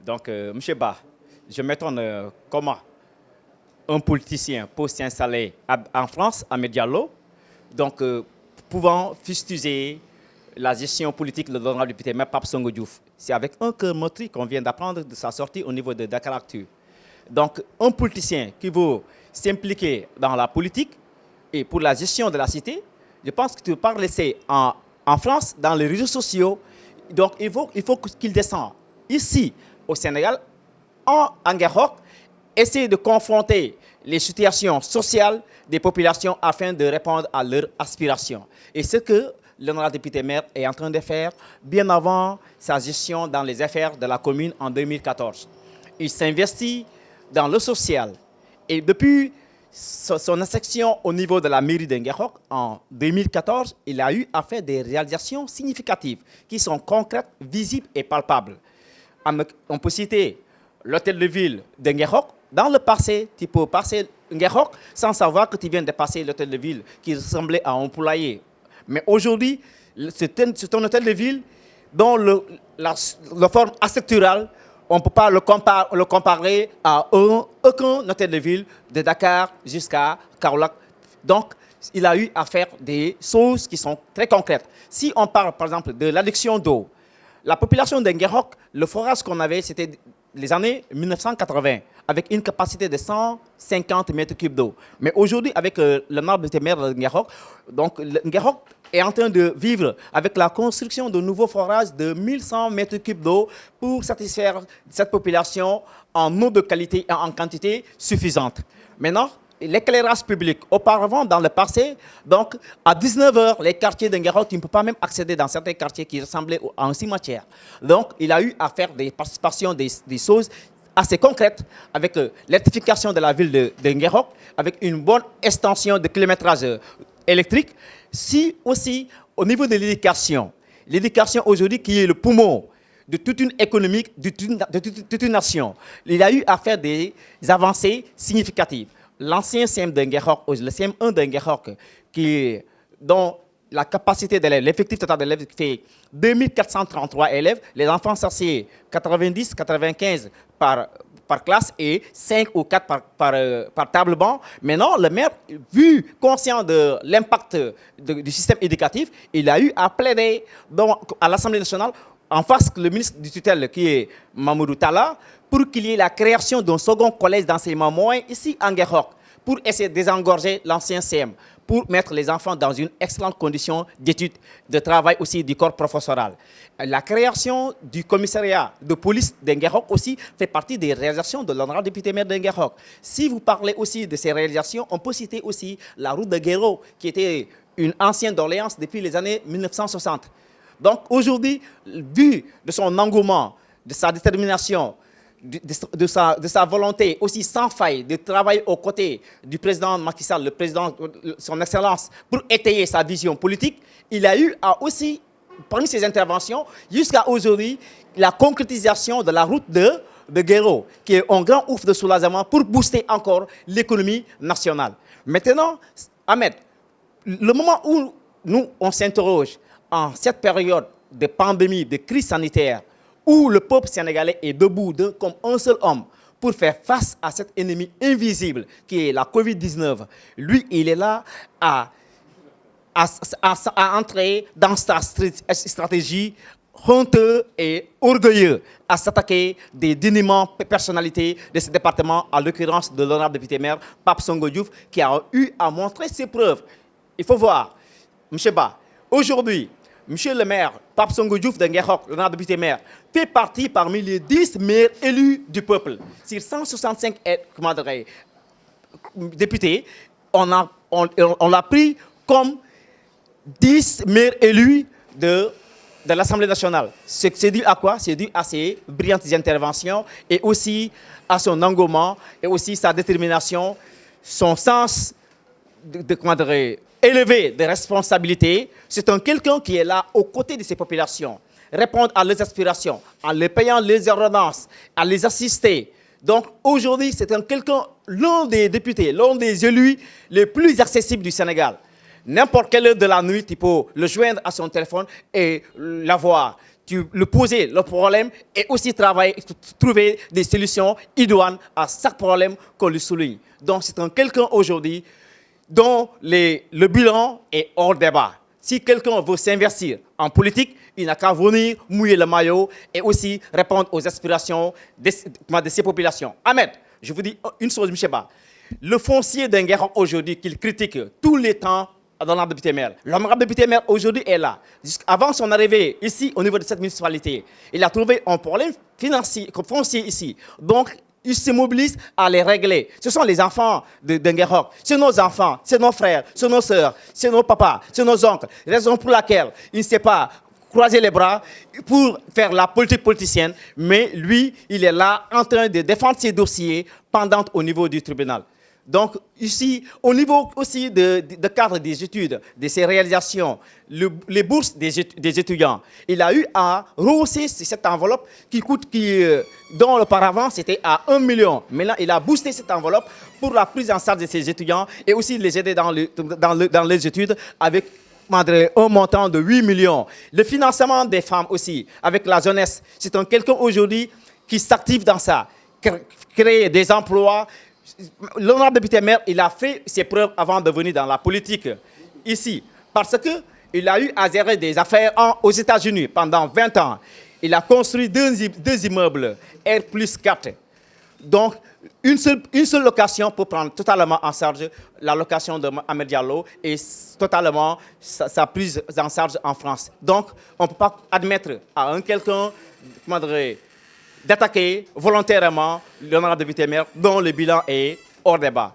Donc, M. Ba, je m'étonne comment un politicien peut s'installer en France, à Medialo, donc pouvant fustiger la gestion politique de l'honorable député M. Pape Songo Diouf. C'est avec un cœur meurtri qu'on vient d'apprendre de sa sortie au niveau de Dakaractu. Donc, un politicien qui veut s'impliquer dans la politique et pour la gestion de la cité, je pense que tu ne peux pas le laisser en France, dans les réseaux sociaux. Donc, il faut qu'il descende ici, au Sénégal, en Guerre, essayer de confronter les situations sociales des populations afin de répondre à leurs aspirations. Et ce que l'honorable député maire est en train de faire bien avant sa gestion dans les affaires de la commune en 2014. Il s'investit dans le social. Et depuis son insertion au niveau de la mairie d'Enguerok en 2014, il a eu à faire des réalisations significatives qui sont concrètes, visibles et palpables. On peut citer l'hôtel de ville d'Enguerok. Dans le passé, tu peux passer Nguerok sans savoir que tu viens de passer l'hôtel de ville qui ressemblait à un poulailler. Mais aujourd'hui, c'est un hôtel de ville dont la forme architecturale, on ne peut pas le comparer à aucun hôtel de ville de Dakar jusqu'à Kaolack. Donc, il a eu à faire des choses qui sont très concrètes. Si on parle, par exemple, de l'adduction d'eau, la population de Nguerok, le forage qu'on avait, c'était les années 1980, avec une capacité de 150 mètres cubes d'eau. Mais aujourd'hui, avec le nombre de maires de Nguerok, donc Nguerok est en train de vivre avec la construction de nouveaux forages de 1100 mètres cubes d'eau pour satisfaire cette population en eau de qualité et en quantité suffisante. Maintenant, l'éclairage public, auparavant, dans le passé, donc à 19 h, les quartiers de Nguerok, tu ne peux pas même accéder dans certains quartiers qui ressemblaient à un cimetière. Donc, il a eu à faire des participations, des choses assez concrètes avec l'électrification de la ville de Nguerok, avec une bonne extension de kilométrage électrique. Si aussi, au niveau de l'éducation aujourd'hui qui est le poumon de toute une économie, de toute une nation, il a eu à faire des avancées significatives. L'ancien CM de Nguerok, le CM1 de Nguerok, dont la capacité d'élèves, l'effectif total d'élèves fait 2433 élèves, les enfants sorciers 90, 95 par classe et 5 ou 4 par table banc. Maintenant, le maire, vu conscient de l'impact du système éducatif, il a eu à plaider à l'Assemblée nationale en face le ministre du tutelle qui est Mamoudou Talla pour qu'il y ait la création d'un second collège d'enseignement moyen ici en Nguerok pour essayer de désengorger l'ancien CM, pour mettre les enfants dans une excellente condition d'études, de travail aussi du corps professoral. La création du commissariat de police d'Nguerok aussi fait partie des réalisations de l'honorable député maire d'Nguerok. Si vous parlez aussi de ces réalisations, on peut citer aussi la route de Guéro, qui était une ancienne doléance depuis les années 1960. Donc aujourd'hui, vu de son engouement, de sa détermination, de sa volonté aussi sans faille de travailler aux côtés du président Macky Sall, le président, son excellence, pour étayer sa vision politique, il a eu à aussi, parmi ses interventions, jusqu'à aujourd'hui, la concrétisation de la route de Guéro, qui est un grand ouf de soulagement pour booster encore l'économie nationale. Maintenant, Ahmed, le moment où nous, on s'interroge en cette période de pandémie, de crise sanitaire, où le peuple sénégalais est debout comme un seul homme pour faire face à cet ennemi invisible qui est la Covid-19. Lui, il est là à entrer dans sa stratégie honteuse et orgueilleuse, à s'attaquer des déniements personnalités de ce département, en l'occurrence de l'honorable député maire Pape Songo Diouf, qui a eu à montrer ses preuves. Il faut voir, M. Ba, aujourd'hui, Monsieur le maire, Pape Songo Diouf de Nguerok, l'honorable député maire, fait partie parmi les 10 maires élus du peuple. Sur 165 députés, on l'a pris comme 10 maires élus de l'Assemblée nationale. C'est dû à quoi? C'est dû à ses brillantes interventions et aussi à son engouement et aussi sa détermination, son sens élevé de responsabilité. C'est un quelqu'un qui est là aux côtés de ces populations, répondre à leurs aspirations, en les payant les ordonnances, à les assister. Donc aujourd'hui, c'est un quelqu'un, l'un des députés, l'un des élus les plus accessibles du Sénégal. N'importe quelle heure de la nuit, tu peux le joindre à son téléphone et l'avoir. le poser le problème et aussi travailler, trouver des solutions idoines à chaque problème qu'on lui souligne. Donc c'est quelqu'un aujourd'hui dont le bilan est hors débat. Si quelqu'un veut s'investir en politique, il n'a qu'à venir mouiller le maillot et aussi répondre aux aspirations de ces populations. Ahmed, je vous dis une chose, M. Ba. Le foncier d'Inguerok aujourd'hui qu'il critique tous les temps dans l'honorable député maire. L'honorable député maire aujourd'hui est là. Avant son arrivée ici au niveau de cette municipalité, il a trouvé un problème financier, foncier ici. Donc, il se mobilise à les régler. Ce sont les enfants d'Inguerok. C'est nos enfants, c'est nos frères, c'est nos sœurs, c'est nos papas, c'est nos oncles. Raison pour laquelle il ne sait pas croiser les bras pour faire la politique politicienne, mais lui, il est là en train de défendre ses dossiers pendant au niveau du tribunal. Donc ici, au niveau aussi de cadre des études, de ses réalisations, les bourses des étudiants, il a eu à rehausser cette enveloppe dont auparavant c'était à 1 million. Maintenant, il a boosté cette enveloppe pour la prise en charge de ses étudiants et aussi les aider dans les études avec un montant de 8 millions. Le financement des femmes aussi, avec la jeunesse, c'est quelqu'un aujourd'hui qui s'active dans ça, créer des emplois. L'honorable député maire, il a fait ses preuves avant de venir dans la politique ici. Parce qu'il a eu à gérer des affaires aux États-Unis pendant 20 ans. Il a construit deux immeubles, R+4. Donc, une seule location pour prendre totalement en charge la location de Ahmed Diallo et totalement sa prise en charge en France. Donc, on ne peut pas admettre à quelqu'un, d'attaquer volontairement l'honorable député maire dont le bilan est hors débat.